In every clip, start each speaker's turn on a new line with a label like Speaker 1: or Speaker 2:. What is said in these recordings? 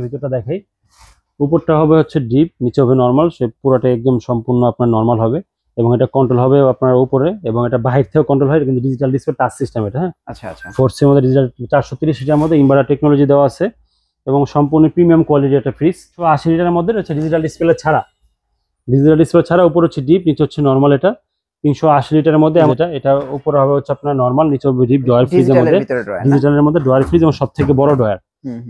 Speaker 1: ভিতরটা দেখাই। উপরটা হবে হচ্ছে ডিপ, নিচে হবে নরমাল। সে পুরোটা একদম সম্পূর্ণ আপনার নরমাল হবে এবং এটা কন্ট্রোল হবে আপনার উপরে এবং এটা বাহির থেকেও কন্ট্রোল হয়, কিন্তু ডিজিটাল ডিসপ্লে টাচ সিস্টেম এটা। হ্যাঁ,
Speaker 2: আচ্ছা আচ্ছা।
Speaker 1: 4C এর মধ্যে ডিজিটাল 430 এর মধ্যে ইনভার্টার টেকনোলজি দেওয়া আছে এবং সম্পূর্ণ প্রিমিয়াম কোয়ালিটির একটা ফ্রিজ। 180 লিটারের মধ্যে হচ্ছে ডিজিটাল ডিসপ্লে ছাড়া উপর হচ্ছে ডিপ, নিচে হচ্ছে নরমাল। এটা 380 লিটারের মধ্যে এটা উপরে হবে হচ্ছে আপনার নরমাল, নিচে হবে ডিপ ডয়ার ফ্রিজের মধ্যে, ডিজিটালের মধ্যে ডয়ার ফ্রিজ এবং সবথেকে বড় ডয়ার।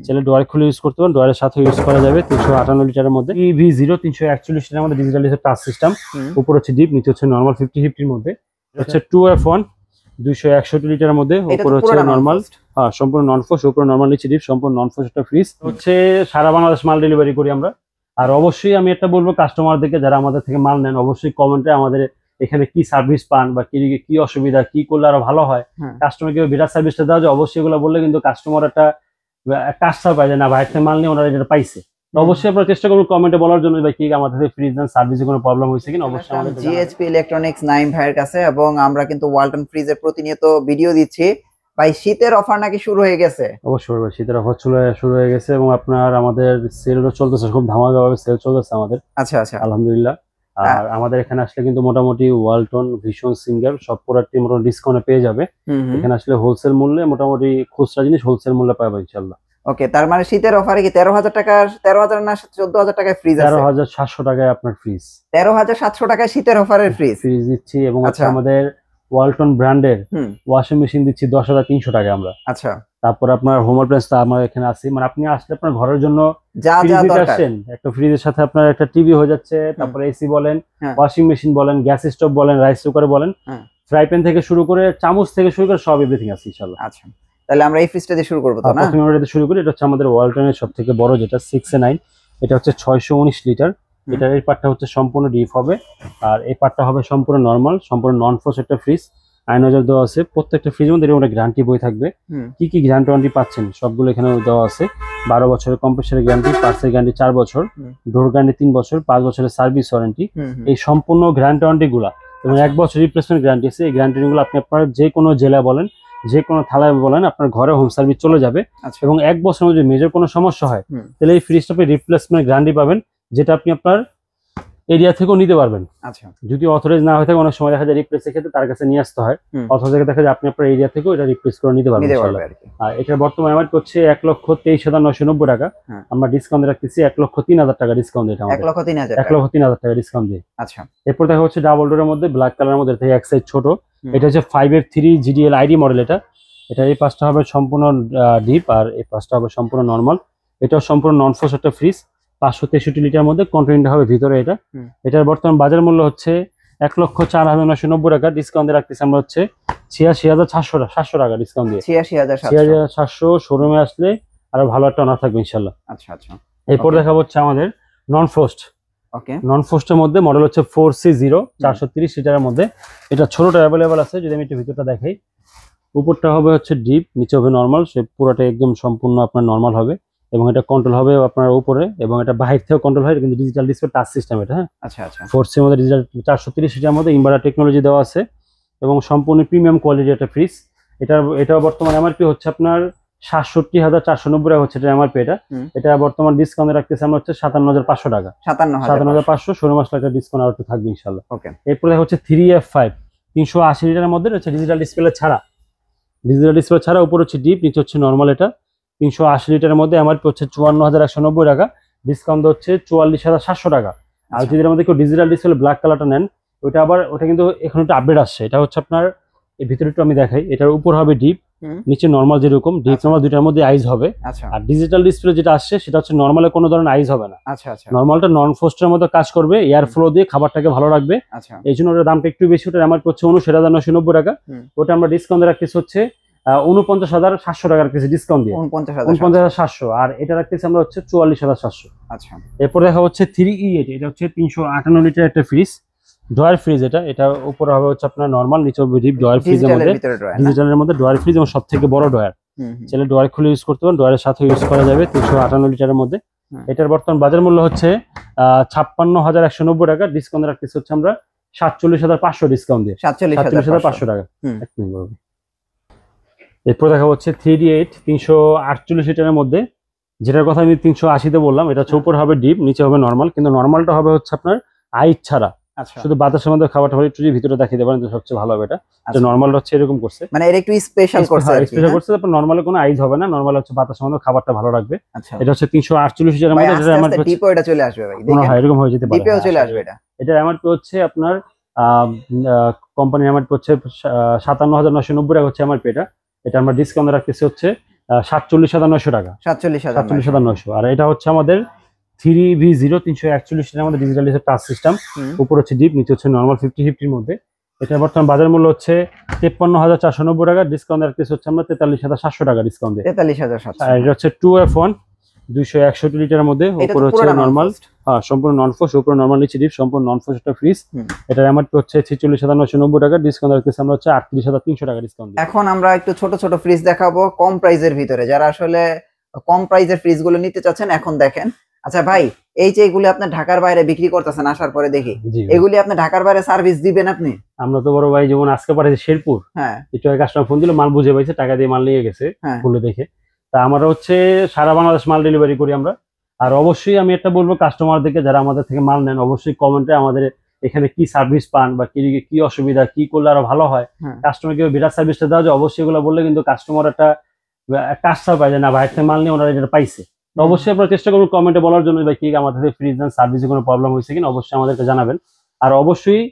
Speaker 1: চাইলে ডয়ার খুলে ইউজ করতে পারেন, ডয়ারের সাথে ইউজ করা যাবে। 358 লিটারের মধ্যে EV0 341 লিটারের মধ্যে ডিজিটাল টাচ সিস্টেম। উপর হচ্ছে ডিপ, নিচে হচ্ছে নরমাল 50-50 এর মধ্যে। হচ্ছে 2F1 261 লিটারের মধ্যে, উপরে হচ্ছে নরমাল। হ্যাঁ, সম্পূর্ণ নন ফোর্স, উপরে নরমাল, নিচে ডিপ, সম্পূর্ণ নন ফোর্স একটা ফ্রিজ। হচ্ছে সারা বাংলাদেশ মাল ডেলিভারি করি আমরা। আর অবশ্যই আমি একটা বলবো কাস্টমারদেরকে, যারা আমাদের থেকে মাল নেন, অবশ্যই কমেন্টে আমাদের এখানে কি সার্ভিস পান বা কি অসুবিধা, কি করলে আরো ভালো হয়, কাস্টমারকে বেটার সার্ভিসটা দেওয়া যায়, অবশ্যই এগুলো বললে কিন্তু কাস্টমার একটা কাজটা পায় যে না ভাই থেকে মাল নিয়ে ওনারা এটা পাইছে। অবশ্যই আপনারা চেষ্টা করুন কমেন্টে বলার জন্য ভাই কি আমাদের ফ্রিজ দেন, সার্ভিসে কোনো প্রবলেম হয়েছে কিনা। অবশ্যই আমাদের
Speaker 2: জিএইচপি ইলেকট্রনিক্স নাইম ভাইয়ের কাছে, এবং আমরা কিন্তু ওয়ালটন ফ্রিজের প্রতিনিয়ত ভিডিও দিচ্ছি। ভাই শীতের অফার নাকি শুরু হয়ে গেছে?
Speaker 1: অবশ্যই ভাই, শীতের অফার শুরু হয়ে গেছে এবং আপনার আমাদের সেলও চলতেছে, খুব ধামাকাভাবে সেল চলতেছে আমাদের।
Speaker 2: আচ্ছা আচ্ছা,
Speaker 1: আলহামদুলিল্লাহ। আর আমাদের এখানে আসলে কিন্তু মোটামুটি ওয়ালটন, ভিশন, সিঙ্গার সব প্রোডাক্টই মোটামুটি ডিসকাউন্টে পেয়ে যাবে। এখানে আসলে হোলসেল মূল্যে, মোটামুটি খুচরা জিনিস হোলসেল মূল্যে পাবে ইনশাআল্লাহ।
Speaker 2: ওকে, তার মানে শীতের অফারে কি 13,000 টাকার 13,000 না 14,000 টাকায় ফ্রিজ আছে?
Speaker 1: 13,700 টাকায় আপনার ফ্রিজ।
Speaker 2: 13,700 টাকায় শীতের অফারের ফ্রিজ
Speaker 1: দিচ্ছি। এবং হচ্ছে আমাদের ওয়ালটন ব্র্যান্ডের ওয়াশিং মেশিন দিচ্ছি 10,300 টাকায় আমরা।
Speaker 2: আচ্ছা,
Speaker 1: তারপর আপনার হোম অ্যাপ্লায়েন্স আমার এখানে আছে, মানে আপনি আসলে আপনার ঘরের জন্য
Speaker 2: যা যা দরকার,
Speaker 1: একটা ফ্রিজের সাথে আপনার একটা টিভি হয়ে যাচ্ছে, তারপরে এসি বলেন, ওয়াশিং মেশিন বলেন, গ্যাস স্টোভ বলেন, রাইস কুকার বলেন, ফ্রাই প্যান থেকে শুরু করে চামচ থেকে শুরু করে সব এভরিথিং আছে ইনশাআল্লাহ।
Speaker 2: আচ্ছা, তাহলে আমরা এই ফ্রিজটা দিয়ে শুরু করব তো না?
Speaker 1: প্রথমে আমরা এটা শুরু করি। এটা হচ্ছে আমাদের ওয়ালটনের সবথেকে বড়, যেটা 6A9। এটা হচ্ছে 619 লিটার। এটার এই পার্টটা হচ্ছে সম্পূর্ণ ডিপ হবে, আর এই পার্টটা হবে সম্পূর্ণ নরমাল, সম্পূর্ণ নন ফোর্স একটা ফ্রিজ। আয়নাজার দেওয়া আছে প্রত্যেকটা ফ্রিজের মধ্যে, এর মধ্যে গ্যারান্টি বই থাকবে। কি কি গ্যারান্টি পাচ্ছেন সবগুলো এখানে দেওয়া আছে। 12 বছরের কম্প্রেসারের গ্যারান্টি, পার্সের গ্যারান্টি 4 বছর, ডোর গ্যারান্টি 3 বছর, 5 বছরের সার্ভিস ওয়ারেন্টি। এই সম্পূর্ণ গ্যারান্টি গুলা এবং 1 বছর রিপ্লেসমেন্ট গ্যারান্টি আছে। এই গ্যারান্টি গুলো আপনি আপনার যে কোনো জেলা বলেন, যে কোনো থালায় বলেন, আপনার ঘরে হোম সার্ভিস চলে যাবে। এবং 1 বছরের মধ্যে মেজর কোনো সমস্যা হয় তাহলে এই ফ্রিজটা আপনি রিপ্লেসমেন্ট গ্যারান্টি পাবেন, যেটা আপনি আপনার এরিয়া থেকেও নিতে পারবেন।
Speaker 2: আচ্ছা,
Speaker 1: যদি অথরাইজ না হয়ে থাকে, অনেক সময় দেখা যায় রিপ্লেসের ক্ষেত্রে তার কাছে নিয়ে আসতে হয়, অথবা দেখা যায় আপনি আপনার এরিয়া থেকেও এটা রিপ্লেস করে নিতে পারবেন। আর এটার বর্তমান এমআরপি হচ্ছে 1,23,990 টাকা। আমরা ডিসকাউন্ট রাখতেছি 1,03,000 টাকা ডিসকাউন্ট দিয়ে, 1,03,000 টাকা ডিসকাউন্ট দিয়ে।
Speaker 2: আচ্ছা,
Speaker 1: এরপর দেখা হচ্ছে ডাবল ডোরের মধ্যে ব্ল্যাক কালারের মধ্যে থেকে এক সাইজ ছোট। এটা হচ্ছে 5F3 GDL ID মডেল। এটা এই পাশটা হবে সম্পূর্ণ ডিপ আর এই পাশটা হবে সম্পূর্ণ নরমাল। এটাও সম্পূর্ণ নন ফোর্স একটা ফ্রিজ। 563 লিটার মধ্যে কন্টেইনার হবে ভিতরে। এটার বর্তমান বাজার মূল্য হচ্ছে 1,04,990 টাকা। ডিসকাউন্ট দিয়ে রাখতেছি আমরা হচ্ছে 86,700 টাকা ডিসকাউন্ট দিয়ে। 86,700 শোরুমে আসলে আরো ভালো একটা অনার থাকবে ইনশাআল্লাহ।
Speaker 2: আচ্ছা আচ্ছা,
Speaker 1: এরপর দেখাবো হচ্ছে আমাদের নন ফোস্ট।
Speaker 2: ওকে,
Speaker 1: নন ফোস্টের মধ্যে মডেল হচ্ছে 4C0 430 লিটারের মধ্যে। এটা ছোটটা অ্যাভেলেবল আছে। যদি আমি একটু ভিতরটা দেখাই, উপরটা হবে হচ্ছে ডিপ, নিচে হবে নরমাল। সে পুরোটা একদম সম্পূর্ণ আপনার নরমাল হবে এবং এটা কন্ট্রোল হবে আপনার উপরে এবং এটা বাহির থেকেও কন্ট্রোল হয়, কিন্তু ডিজিটাল ডিসপ্লে টাচ সিস্টেম এটা। হ্যাঁ,
Speaker 2: আচ্ছা আচ্ছা।
Speaker 1: 4C এর মধ্যে ডিজিটাল 430 লিটারের মধ্যে ইনভার্টার টেকনোলজি দেওয়া আছে এবং সম্পূর্ণ প্রিমিয়াম কোয়ালিটির একটা ফ্রিজ। এটা বর্তমান এমআরপি হচ্ছে আপনার 67,490 টাকা হচ্ছে এটা এমআরপি। এটা বর্তমান ডিসকাউন্টে রাখতেছে আমরা হচ্ছে 57,500 টাকা। 57,500 শোরুম আসলে একটা ডিসকাউন্ট আর একটু থাকবে ইনশাআল্লাহ।
Speaker 2: ওকে,
Speaker 1: এরপরে হচ্ছে 3F5 380 লিটারের মধ্যে হচ্ছে ডিজিটাল ডিসপ্লে ছাড়া, উপর হচ্ছে ডিপ, নিচে হচ্ছে নরমাল। এটা 380 লিটারের মধ্যে এমআরপি হচ্ছে 54,190 টাকা। ডিসকাউন্ট হচ্ছে 44,700 টাকা। আর যদি এর মধ্যে কেউ ডিজিটাল ডিসপ্লে ব্ল্যাক কালারটা নেন, ওটা কিন্তু এখন একটু আপডেট আসছে। এটা হচ্ছে আপনার এই ভিতরে একটু আমি দেখাই। এটার উপর হবে ডিপ, নিচে নরমাল। যেরকম ডিপ নরমাল দুইটার মধ্যে আইস হবে। আর ডিজিটাল ডিসপ্লে যেটা আসছে সেটা হচ্ছে নরমালে কোনো ধরনের আইস হবে না। নরমালটা নন ফোস্টের মতো কাজ করবে, এয়ার ফ্লো দিয়ে খাবারটাকে ভালো রাখবে। এই জন্য ওটার দামটা একটু বেশি। ওটার এমআরপি হচ্ছে 59,990 টাকা। ওটা আমরা ডিসকাউন্ট রাখতেছি হচ্ছে 49,700 টাকার কিছু ডিসকাউন্ট দিয়ে 49,700। আর এটা রাখতেছি আমরা হচ্ছে 44,700।
Speaker 2: আচ্ছা,
Speaker 1: এরপর দেখা হচ্ছে 3E8। এটা হচ্ছে 358 লিটার একটা ফ্রিজ, ডয়ার ফ্রিজ। এটা উপরে হবে হচ্ছে আপনার নরমাল, নিচে হবে ডিপ ডয়ার ফ্রিজের মধ্যে, ডিজিটালের মধ্যে ডয়ার ফ্রিজ এবং সবথেকে বড় ডয়ার। চাইলে ডয়ার খুলে ইউজ করতে পারেন, ডয়ারের সাথে ইউজ করা যাবে। 358 লিটারের মধ্যে। এটার বর্তমান বাজার মূল্য হচ্ছে 56,190 টাকা। ডিসকাউন্ট রাখতেছি হচ্ছে আমরা 47,500 ডিসকাউন্ট দিয়ে 47,500 টাকা। এরপর দেখা হচ্ছে 3D8 348 লিটারের মধ্যে। যেটার কথা আমি 380-তে বললাম, এটা হচ্ছে উপরে হবে ডিপ, নিচে হবে নর্মাল, কিন্তু নর্মালটা হবে হচ্ছে আপনার আইস ছাড়া,
Speaker 2: আচ্ছা
Speaker 1: শুধু বাতাসের মধ্যে খাবারটা হলে একটু যদি ভিতরে দেখিয়ে দেবেন তো সবচেয়ে ভালো হবে। এটা নর্মালটা হচ্ছে এরকম করছে,
Speaker 2: মানে এটা একটু স্পেশাল করছে আর কি।
Speaker 1: স্পেশাল করছে, তারপর নর্মালে কোনো আইস হবে না, নর্মাল হচ্ছে বাতাসের মধ্যে খাবারটা ভালো রাখবে।
Speaker 2: আচ্ছা
Speaker 1: এটা হচ্ছে 348 লিটারের মধ্যে, যেটা আমার
Speaker 2: ডিপো এটা চলে আসবে ভাই,
Speaker 1: মনে হয় এরকম হয়ে যেতে পারে,
Speaker 2: ডিপেও চলে আসবে এটা।
Speaker 1: এটা এমআরপি হচ্ছে আপনার কোম্পানির এমআরপি হচ্ছে 57,990 টাকা হচ্ছে এমআরপি। এটা আমরা ডিসকাউন্ট রাখতেছি হচ্ছে 47,900 টাকা, 47,900। আর এটা হচ্ছে আমাদের 3V0 341 এর আমাদের ডিজিটাল টাচ সিস্টেম, উপর হচ্ছে ডিপ, নিচে হচ্ছে নরমাল 50-50 এর মধ্যে। এটা বর্তমান বাজার মূল্য হচ্ছে 53,490 টাকা, ডিসকাউন্ট রাখতেছি হচ্ছে আমরা 43,700 টাকা ডিসকাউন্ট দিয়ে।
Speaker 2: 43,700।
Speaker 1: আর এটা হচ্ছে 2F1 261 লিটারের মধ্যে, উপরে হচ্ছে নরমাল, হ্যাঁ সম্পূর্ণ নন ফোর্স, উপরে নরমাল, নিচে ডিপ, সম্পূর্ণ নন ফোর্স একটা ফ্রিজ। এটার এমআরপি হচ্ছে 46,990 টাকা, ডিসকাউন্ট রাখতেছি আমরা হচ্ছে 38,300 টাকা ডিসকাউন্ট।
Speaker 2: এখন আমরা একটু ছোট ছোট ফ্রিজ দেখাবো কম প্রাইজের ভিতরে, যারা আসলে কম প্রাইজের ফ্রিজ গুলো নিতে চাচ্ছেন এখন দেখেন। আচ্ছা ভাই, এই যে এগুলি আপনি ঢাকার বাইরে বিক্রি করতেছেন, আসার পরে দেখি এগুলি আপনি ঢাকার বাইরে সার্ভিস দিবেন আপনি?
Speaker 1: আমরা তো বড় ভাই যেমন আজকে পাঠাইছি শেরপুর,
Speaker 2: হ্যাঁ
Speaker 1: একটু কাস্টমার ফোন দিল, মাল বুঝে পাইছে, টাকা দিয়ে মাল নিয়ে গেছে খুলে দেখে। তা আমরা হচ্ছে সারা বাংলাদেশ মাল ডেলিভারি করি আমরা। আর অবশ্যই আমি একটা বলবো কাস্টমারদেরকে, যারা আমাদের থেকে মাল নেন, অবশ্যই কমেন্টে আমাদের এখানে কি সার্ভিস পান বা কি অসুবিধা, কি করলে আরো ভালো হয়, কাস্টমারকে বেটার সার্ভিসটা দেওয়া যায়, অবশ্যই এগুলো বললে কিন্তু কাস্টমার একটা কাজটা পায় যে না ভাইয়ের থেকে মাল নিয়ে ওনারা এটা পাইছে। অবশ্যই আপনারা চেষ্টা করুন কমেন্টে বলার জন্য বা কি আমাদের ফ্রিজ দেন, সার্ভিসে কোনো প্রবলেম হয়েছে কিনা অবশ্যই আমাদেরকে জানাবেন। আর অবশ্যই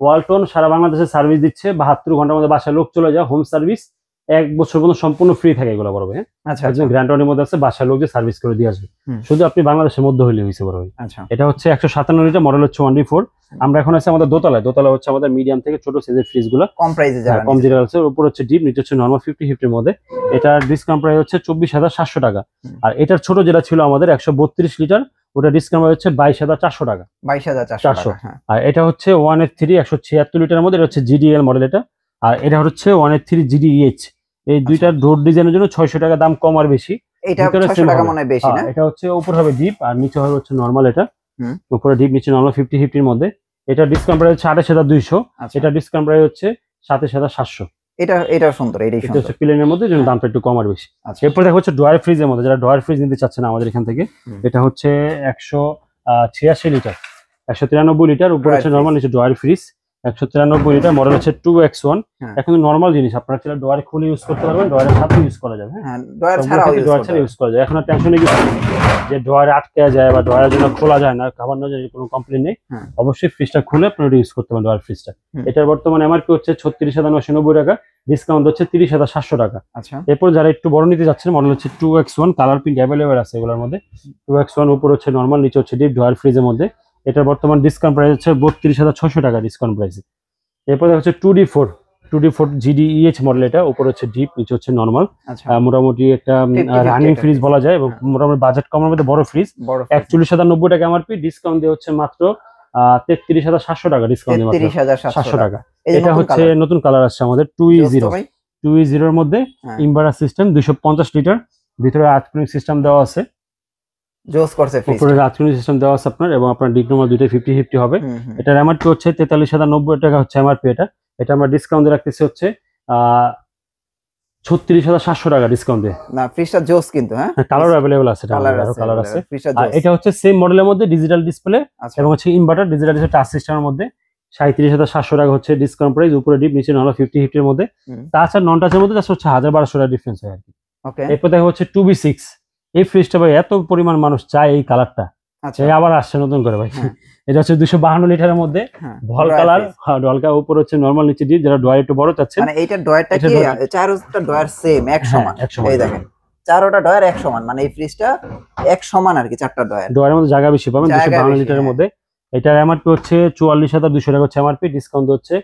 Speaker 1: ওয়ালটন সারা বাংলাদেশে সার্ভিস দিচ্ছে, 72 ঘন্টার মধ্যে বাসায় লোক চলে যায়, হোম সার্ভিস 1 বছর পর্যন্ত সম্পূর্ণ ফ্রি থাকে এগুলো বড় ভাই।
Speaker 2: আচ্ছা
Speaker 1: একজন গ্র্যান্ড ওয়ারেন্টির মধ্যে আছে, বাসায় লোক যে সার্ভিস করে দিয়ে আসবে, শুধু আপনি বাংলাদেশের মধ্যে হইলে হয়েছে বড় ভাই।
Speaker 2: আচ্ছা
Speaker 1: এটা হচ্ছে 157 লিটার, মডেল হচ্ছে 1D4। আমরা এখন আছে আমাদের দোতলা হচ্ছে আমাদের মিডিয়াম থেকে ছোট সাইজের ফ্রিজ গুলো,
Speaker 2: কম প্রাইসে যাবে,
Speaker 1: কম যেটা আছে, উপর হচ্ছে ডিপ, নিচে হচ্ছে নরমাল 50-50 এর মধ্যে। এটা ডিসকাউন্ট প্রাইস হচ্ছে 24,700 টাকা। আর এটার ছোট যেটা ছিল আমাদের 132 লিটার, ওটা ডিসকাউন্ট হচ্ছে 22,400 টাকা,
Speaker 2: 22,400।
Speaker 1: আর এটা হচ্ছে 1F3 176 লিটারের মধ্যে, এটা হচ্ছে GDL মডেল এটা। আর এটা হচ্ছে 1F3 GDEH। এই দুইটার ডোর ডিজাইনের জন্য 600 টাকা দাম কম আর বেশি,
Speaker 2: এটা 600 টাকা মনে হয় বেশি না?
Speaker 1: এটা হচ্ছে উপর হবে ডিপ আর নিচে হবে হচ্ছে নরমাল। এটা উপরে ডিপ, নিচে নরমাল 50-50 এর মধ্যে। এটা ডিসকাউন্ট প্রাইস হচ্ছে 28,200, এটা ডিসকাউন্ট প্রাইস হচ্ছে 27,700।
Speaker 2: এটা সুন্দর, এটাই সুন্দর,
Speaker 1: এটা হচ্ছে প্লেনের মধ্যে, যেন দামটা একটু কম আর বেশি। এরপর দেখো হচ্ছে ড্রয়ার ফ্রিজের মধ্যে, যারা ড্রয়ার ফ্রিজ নিতে চাচ্ছেন আমাদের এখান থেকে, এটা হচ্ছে 186 লিটার 193 লিটার, উপরে হচ্ছে নরমাল, নিচে ড্রয়ার ফ্রিজ 193 লিটার, মডেল হচ্ছে 2X1। এখন নরমাল জিনিস আপনারা চাইলে ড্রয়ারে খুলে ইউজ করতে পারবেন, ড্রয়ারের সাথে ইউজ করা যাবে, হ্যাঁ ড্রয়ার ছাড়া ইউজ করা যায়। এখন আর টেনশনে কিছু নেই যে ড্রয়ারে আটকে যায় বা ড্রয়ারের জন্য খোলা যায় না, খাবার না যায়, কোনো কমপ্লেন নেই। অবশ্যই ফ্রিজটা খুলে আপনারা ইউজ করতে পারেন ড্রয়ার ফ্রিজটা। এটার বর্তমানে এমআরপি হচ্ছে 36,990 টাকা, ডিসকাউন্ট হচ্ছে 30,700 টাকা।
Speaker 2: আচ্ছা
Speaker 1: এরপর যারা একটু বড় নিতে যাচ্ছেন, মডেল হচ্ছে 2X1, কালার প্রিন্ট অ্যাভেলেবেল আছে এগুলোর মধ্যে। 2X1 উপর হচ্ছে নরমাল, নিচে হচ্ছে ডিপ, ড্রয়ার ফ্রিজের মধ্যে। এটার বর্তমান ডিসকাউন্ট প্রাইস হচ্ছে 32,600 টাকা ডিসকাউন্ট প্রাইসে। এরপরে হচ্ছে 2D4 GDEH মডেল, এটা উপর হচ্ছে ডিপ, নিচে হচ্ছে নরমাল। মোটামুটি একটা রানিং ফ্রিজ বলা যায়, এবং মোটামুটি বাজেট কমের মধ্যে বড় ফ্রিজ। 41,090 টাকা এমআরপি, ডিসকাউন্ট দিয়ে হচ্ছে মাত্র 33,700 টাকা ডিসকাউন্ট দিয়ে, 700 টাকা। এটা হচ্ছে নতুন কালার আসছে আমাদের 2E0 এর মধ্যে, ইনভার্টার সিস্টেম 250 লিটার, ভিতরে আর্থকুইক সিস্টেম দেওয়া আছে,
Speaker 2: জোস করছে ফ্রিজ,
Speaker 1: উপরে আর্থকুইক সিস্টেম দেওয়া আছে আপনার, এবং আপনার ডিপ নরমাল দুইটাই 50-50 হবে। এটার এমআরপি হচ্ছে 43,090 টাকা হচ্ছে এমআরপি। এটা আমরা ডিসকাউন্ট দিয়ে রাখতেছি হচ্ছে 36,700 টাকা ডিসকাউন্ট দিয়ে।
Speaker 2: না ফ্রিজটা জোস কিন্তু, হ্যাঁ
Speaker 1: কালার अवेलेबल আছে, কালার আছে। আর এটা হচ্ছে সেম মডেলের মধ্যে ডিজিটাল ডিসপ্লে এবং হচ্ছে ইনভার্টার, ডিজিটাল টাচ সিস্টেমের মধ্যে 37,700 টাকা হচ্ছে ডিসকাউন্ট প্রাইস, উপরে ডিপ, নিচে নরমাল 50-50 এর মধ্যে। টাচ আর নন টাচের মধ্যে জাস্ট হচ্ছে 1,200 টাকা ডিফারেন্স হয় আর কি।
Speaker 2: ওকে,
Speaker 1: এরপর দেখা হচ্ছে 2B6। এই ফ্রিজটা ভাই এত পরিমাণ মানুষ চায় এই কালারটা, আবার আসছে নতুন করে ভাই। এটা হচ্ছে 252 লিটারের মধ্যে, ভল কালার, ডলকা, উপর হচ্ছে নরমাল, নিচে ডিপ। যারা ড্রয়ার একটু বড় চাচ্ছেন,
Speaker 2: মানে এইটা ড্রয়ারটা কি চারটা ড্রয়ার সেম এক সমান, এই দেখেন চারটা ড্রয়ার এক সমান, মানে এই ফ্রিজটা এক সমান আর কি, চারটা ড্রয়ারের মধ্যে জায়গা বেশি পাবেন। 252 লিটারের মধ্যে এটার এমআরপি হচ্ছে 44,200 টাকা হচ্ছে এমআরপি, ডিসকাউন্ট হচ্ছে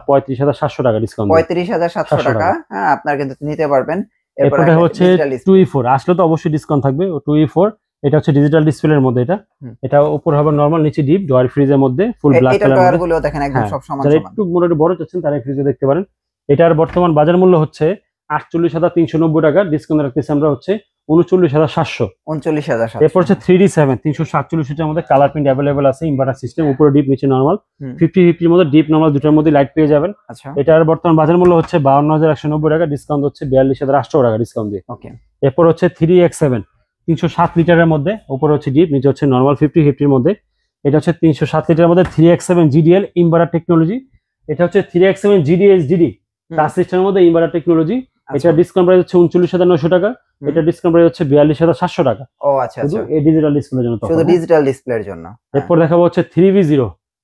Speaker 2: 35,700 টাকা ডিসকাউন্ট, 35,700 টাকা। হ্যাঁ আপনারা কিন্তু নিতে পারবেন।
Speaker 1: এরপরে হচ্ছে 2E4, আসলে তো অবশ্যই ডিসকাউন্ট থাকবে। 2E4 এটা হচ্ছে ডিজিটাল ডিসপ্লের মধ্যে, এটা উপর হবে নরমাল, নিচে ডিপ, ড্রয়ার ফ্রিজের মধ্যে ফুল ব্ল্যাক কালার।
Speaker 2: ড্রয়ার গুলো দেখেন একদম সব সমান সমান,
Speaker 1: যারা একটু মোটামুটি বড় চাচ্ছেন তারা ফ্রিজে দেখতে পারেন। এটার বর্তমান বাজার মূল্য হচ্ছে 48,390 টাকা, ডিসকাউন্ট রাখতেছি আমরা হচ্ছে 39,700। এরপর হচ্ছে 3D7 347 লিটারের মধ্যে, কালার প্রিন্ট অ্যাভেলেবেল আছে, ইনভার্টার সিস্টেম, উপরে ডিপ, নিচে নরমাল, 50-50 এর মধ্যে, ডিপ নরমাল দুটোর মধ্যে লাইট পেয়ে যাবেন। এটার বর্তমান বাজার মূল্য হচ্ছে 52,190 টাকা, ডিসকাউন্ট হচ্ছে 42,800 টাকা ডিসকাউন্ট দিয়ে। এরপর হচ্ছে 3X7 307 লিটারের মধ্যে, উপরে হচ্ছে ডিপ, নিচে হচ্ছে নর্মাল 50-50 মধ্যে। এটা হচ্ছে 307 লিটারের মধ্যে 3x7 GDL ইনভার্টার টেকনোলজি। এটা হচ্ছে 3x7 GDSDD টাচ সিস্টেমের মধ্যে ইনভার্টার টেকনোলজি। এটা ডিসকাউন্ট প্রাইস হচ্ছে 39,900 টাকা। এটা ডিসকাউন্ট প্রাইস হচ্ছে 42,700 টাকা।
Speaker 2: ও আচ্ছা আচ্ছা,
Speaker 1: এই ডিজিটাল ডিসপ্লের জন্য,
Speaker 2: শুধু ডিজিটাল ডিসপ্লের জন্য।
Speaker 1: এরপর দেখাবো হচ্ছে 3V0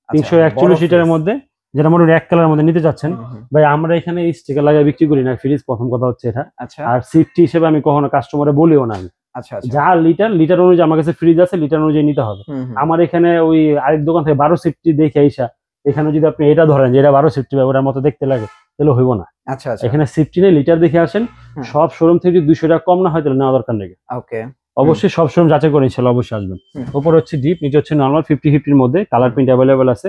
Speaker 1: 341 লিটারের মধ্যে, যেটা মনে হয় এক কালারের মধ্যে নিতে চাচ্ছেন ভাই। আমরা এখানে স্টিকার লাগিয়ে বিক্রি করি না ফ্রিজ, প্রথম কথা হচ্ছে এটা। আর সেফটি হিসেবে আমি কখনো কাস্টমারে বলিও না। যা লিটার অনুযায়ী আমার কাছে ফ্রিজ আছে, লিটার অনুযায়ী নিতে হবে। আমার এখানে ওই আরেক দোকান থেকে 12 সেফটি দেখে আইসা এখানে যদি আপনি এটা ধরেন যে এটা 12 সেফটি ওটার মতো দেখতে লাগে, তাহলে হইব না। এখানে সেফটি নেই, লিটার দেখে আসেন। সব শোরুম থেকে 200 টাকা কম না হয় তাহলে নেওয়া দরকার নেই। অবশ্যই সব শোরুম যাচাই করে ইনশাআল্লাহ অবশ্যই আসবেন। উপর হচ্ছে ডিপ, নিচে হচ্ছে নরমাল 50-50 মধ্যে, কালার প্রিন্ট অ্যাভেলেবেল আছে।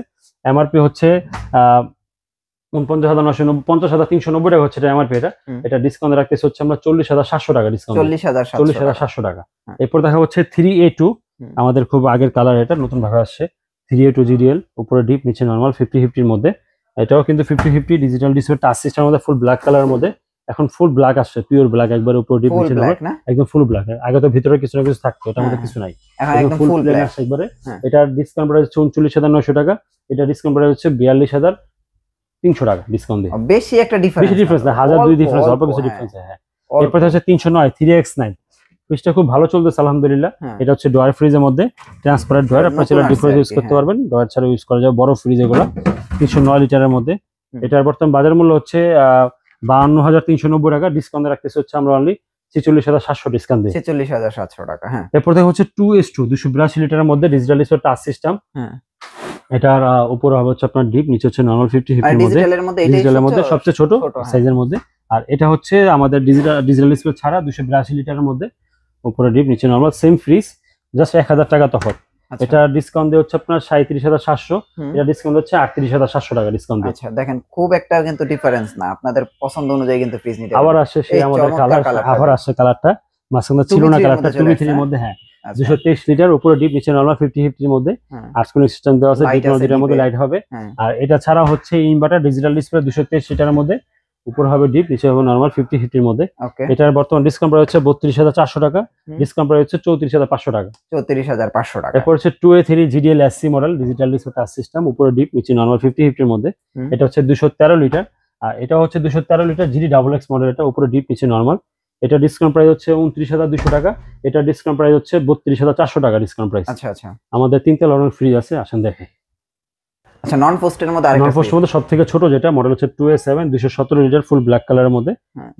Speaker 1: এমআরপি হচ্ছে 50,390 টাকা হচ্ছে এমআরপি। এটা ডিসকাউন্ট রাখতেছে হচ্ছে আমরা 40,700 টাকা ডিসকাউন্ট, 40,700 টাকা। এরপর দেখা হচ্ছে 3A2, আমাদের খুব আগের কালার, এটা নতুন ভাবে আসছে 3A2 GDL, উপরে ডিপ, নিচে নরমাল 50-50 মধ্যে। এটাও কিন্তু 50-50 ডিজিটাল ডিসপ্লে টাচ সিস্টেমের মধ্যে, ফুল ব্ল্যাক কালারের মধ্যে। এখন ফুল ব্ল্যাক আসছে, পিওর ব্ল্যাক, একবার উপরে ডিপ, নিচে নরমাল, একদম ফুল ব্ল্যাক। আগে তো ভিতরে কিছু না কিছু থাকতো, এটার মধ্যে কিছু নাই, একদম ফুল ব্ল্যাক আসছে একবারে। এটা ডিসকাউন্ট প্রাইস হচ্ছে 39,900 টাকা। এটা ডিসকাউন্ট প্রাইস হচ্ছে 42,300 টাকা ডিসকাউন্ট দিয়ে। বেশি একটা ডিফারেন্স না, 1002 ডিফারেন্স, অল্প কিছু ডিফারেন্স। হ্যাঁ, এরপর হচ্ছে 309 3x9 ফ্রিজটা খুব ভালো চলতেছে আলহামদুলিল্লাহ। এটা হচ্ছে ডয়ার ফ্রিজের মধ্যে, ট্রান্সপারেন্ট ডয়ার, আপনারা চাইলে ডিপ ফ্রিজ ইউজ করতে পারবেন, ডয়ার ছাড়া ইউজ করা যায় বড় ফ্রিজ এগুলো। 309 লিটারের মধ্যে। এটার বর্তমান বাজার মূল্য হচ্ছে 52,390 টাকা। ডিসকাউন্ট রাখতেছে হচ্ছে আমরা অনলি 46,700 ডিসকাউন্ট দিই,
Speaker 2: 46,700 টাকা। হ্যাঁ,
Speaker 1: এরপর দেখা হচ্ছে 2S2 282 লিটারের মধ্যে, ডিজিটাল ডিসপ্লে টাচ সিস্টেম। এটার উপরে হবে হচ্ছে আপনার ডিপ, নিচে হচ্ছে নরমাল 50-50 মধ্যে, ডিজিটালের মধ্যে সবচেয়ে ছোট সাইজের মধ্যে। আর এটা হচ্ছে আমাদের ডিজিটাল ডিসপ্লে ছাড়া 282 লিটারের মধ্যে, উপরে ডিপ, নিচে নরমাল, সেম ফ্রিজ, জাস্ট 1000 টাকা তফাৎ। এটা ডিসকাউন্ট দিয়ে হচ্ছে আপনার 37,700, এটা ডিসকাউন্ট হচ্ছে 38,700 টাকা ডিসকাউন্ট। আচ্ছা,
Speaker 2: দেখেন খুব একটা কিন্তু ডিফারেন্স না, আপনাদের পছন্দ অনুযায়ী কিন্তু ফ্রিজ নিতে
Speaker 1: আবার আসছে সেই আমাদের কালার, আবার আসছে কালারটা, মাঝখানে ছিল না কালারটা, 2B3 এর মধ্যে। হ্যাঁ, 223 লিটার, উপরে ডিপ, নিচে নরমাল 50-50 এর মধ্যে। আর্টস্কোনিক সিস্টেম দেওয়া আছে, টেকনোলজির মধ্যে লাইট হবে। আর এটা ছাড়া হচ্ছে ইনভার্টার ডিজিটাল ডিসপ্লে 223 লিটারের মধ্যে, উপর হবে ডিপ, নিচে হবে নরমাল 50-50 এর মধ্যে। এটার বর্তমান ডিসকাউন্ট প্রাইস হচ্ছে 32,400 টাকা, ডিসকাউন্ট প্রাইস হচ্ছে 34,500 টাকা,
Speaker 2: 34,500 টাকা।
Speaker 1: এরপর হচ্ছে 2A3 GDL SC model, digital display touch system, উপরে ডিপ, নিচে নরমাল 50-50 এর মধ্যে। এটা হচ্ছে 213 লিটার, আর এটা হচ্ছে 213 লিটার GD XX মডেল, এটা উপরে ডিপ, নিচে নরমাল। এটা ডিসকাউন্ট প্রাইস হচ্ছে 29,200 টাকা। এটা ডিসকাউন্ট প্রাইস হচ্ছে 32,400 টাকা ডিসকাউন্ট প্রাইস।
Speaker 2: আচ্ছা আচ্ছা,
Speaker 1: আমাদের 3 তলা ফ্রিজ আছে, আসেন দেখে।
Speaker 2: আচ্ছা, নন পোস্টের মধ্যে আরেকটা,
Speaker 1: নন পোস্টের মধ্যে সবথেকে ছোট যেটা মডেল হচ্ছে 2A7 217 লিটার, ফুল ব্ল্যাক কালারের মধ্যে।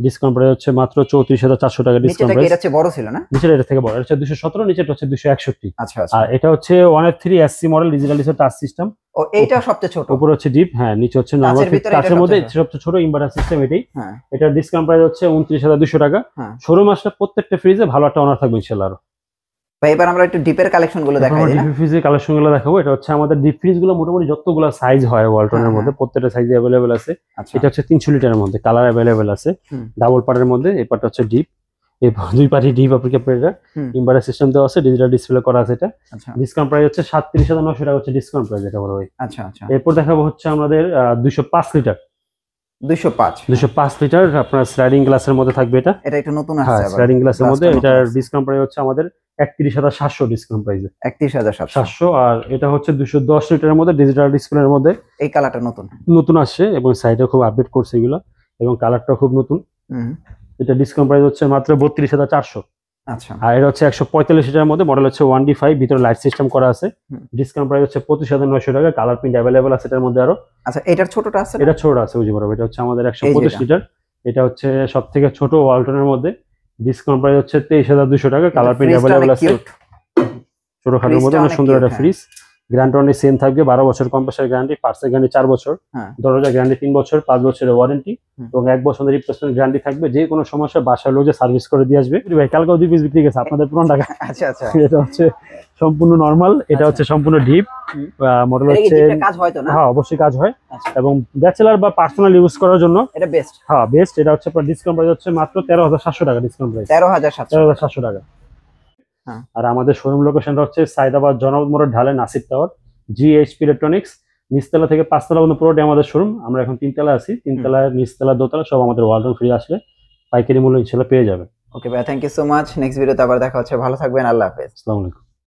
Speaker 1: ডিসকাউন্ট প্রাইস হচ্ছে মাত্র 34,400 টাকা ডিসকাউন্ট প্রাইস।
Speaker 2: এটা হচ্ছে বড় ছিল না,
Speaker 1: নিচে এটা থেকে বড়, এটা হচ্ছে 217, নিচেটা হচ্ছে 261।
Speaker 2: আচ্ছা আচ্ছা,
Speaker 1: আর এটা হচ্ছে 1F3 SC model, digital display touch system.
Speaker 2: ও, এইটা সবচেয়ে ছোট,
Speaker 1: উপরে হচ্ছে ডিপ, হ্যাঁ, নিচে হচ্ছে নরমাল। কাচের মধ্যে সবচেয়ে ছোট ইনভার্টার সিস্টেম এটাই। এটা ডিসকাউন্ট প্রাইস হচ্ছে 29,200 টাকা। শোরুম আসলে প্রত্যেকটা ফ্রিজে ভালো একটা অনার থাকবে ইনশাআল্লাহ।
Speaker 2: এবার আমরা একটু ডিপের কালেকশন গুলো দেখাই,
Speaker 1: ডিপ ফ্রিজের কালেকশন গুলো দেখাবো। এটা হচ্ছে আমাদের ডিপ ফ্রিজ গুলো মোটামুটি যতগুলো সাইজ হয় ওয়ালটনের মধ্যে, প্রত্যেকটা সাইজ अवेलेबल আছে। এটা হচ্ছে 300 লিটারের মধ্যে, কালার अवेलेबल আছে, ডাবল পার্টের মধ্যে। এই পার্টটা হচ্ছে ডিপ, এই দুই পার্টি ডিপ। আপনাদের ইনভার্টার সিস্টেম দেওয়া আছে, ডিজিটাল ডিসপ্লে করা আছে। এটা ডিসকাউন্ট প্রাইস হচ্ছে 37,900 টাকা হচ্ছে ডিসকাউন্ট প্রাইস, এটা বড় ভাই।
Speaker 2: আচ্ছা আচ্ছা,
Speaker 1: এরপর দেখাবো হচ্ছে আমাদের 205 লিটার 205 লিটার আপনার স্লাইডিং গ্লাসের মধ্যে থাকবে। এটা
Speaker 2: একটু নতুন আসছে,
Speaker 1: স্লাইডিং গ্লাসের মধ্যে। এটার ডিসকাউন্ট প্রাইস হচ্ছে আমাদের 31,700 ডিসকাউন্ট প্রাইসে,
Speaker 2: 31,700।
Speaker 1: আর এটা হচ্ছে 210 লিটারের মধ্যে, ডিজিটাল ডিসপ্লের মধ্যে।
Speaker 2: এই কালারটা নতুন
Speaker 1: আসছে এবং সাইডে খুব আপডেট করছে এগুলো, এবং কালারটা খুব নতুন। এটা ডিসকাউন্ট প্রাইস হচ্ছে মাত্র 32,400।
Speaker 2: আচ্ছা,
Speaker 1: আর এটা হচ্ছে 145 লিটারের মধ্যে, মডেল হচ্ছে 1D5, ভিতরে লাইট সিস্টেম করা আছে। ডিসকাউন্ট প্রাইস হচ্ছে 25,900 টাকা, কালার প্রিন্ট अवेलेबल আছে এটার মধ্যে আরো।
Speaker 2: আচ্ছা, এটার ছোটটা আছে,
Speaker 1: এটা ছোট আছে ওই যে বড়। এটা হচ্ছে আমাদের 125 লিটার, এটা হচ্ছে সবথেকে ছোট ওয়ালটনের মধ্যে। ডিসকাউন্ট প্রাইস হচ্ছে 23,200 টাকা, কালার প্রিন্ট अवेलेबल আছে। ছোটখাটোর মধ্যে অনেক সুন্দর একটা ফ্রিজ। গ্যারান্টি অনেক সেম থাকবে, 12 বছর কম্প্রেসার গ্যারান্টি, পার্টসের গ্যারান্টি 4 বছর, দরজা গ্যারান্টি 3 বছর, 5 বছরের ওয়ারেন্টি, এবং 1 বছরের রিপ্লেসমেন্ট গ্যারান্টি থাকবে। যে কোনো সমস্যা বাসার লোক যে সার্ভিস করে দিয়ে আসবে। ভাই কালকেও 2 পিস বিক্রি গেছে আপনাদের পুরো টাকা।
Speaker 2: আচ্ছা আচ্ছা,
Speaker 1: এটা হচ্ছে সম্পূর্ণ নরমাল, এটা হচ্ছে সম্পূর্ণ ডিপ মডেল হচ্ছে।
Speaker 2: কাজ হয় তো না?
Speaker 1: হ্যাঁ, অবশ্যই কাজ হয়, এবং ব্যাচেলর বা পার্সোনাল ইউজ করার জন্য
Speaker 2: এটা বেস্ট।
Speaker 1: হ্যাঁ, বেস্ট। এটা হচ্ছে আপনার ডিসকাউন্ট প্রাইস হচ্ছে মাত্র 13,700 টাকা ডিসকাউন্ট প্রাইস, 13,700 টাকা। আর আমাদের শোরুম লোকেশনটা হচ্ছে সাইদাবাদ জনপদ মোড়ের ঢালে নাসির টাওয়ার, GHP ইলেকট্রনিক্স। নিচতলা থেকে 5 তলা পর্যন্ত পুরোটাই আমাদের শোরুম। আমরা এখন 3 তলা আছি, 3 তলায়, নিচতলা, দোতলা সব আমাদের ওয়ালটন ফ্রিজ আসলে পাইকারি মূল্য ইনশাআল্লাহ পেয়ে যাবে।
Speaker 2: ওকে ভাই, thank you so much. Next ভিডিওতে আবার দেখা হচ্ছে, ভালো থাকবেন, আল্লাহ হাফেজ।
Speaker 1: আসসালামু আলাইকুম।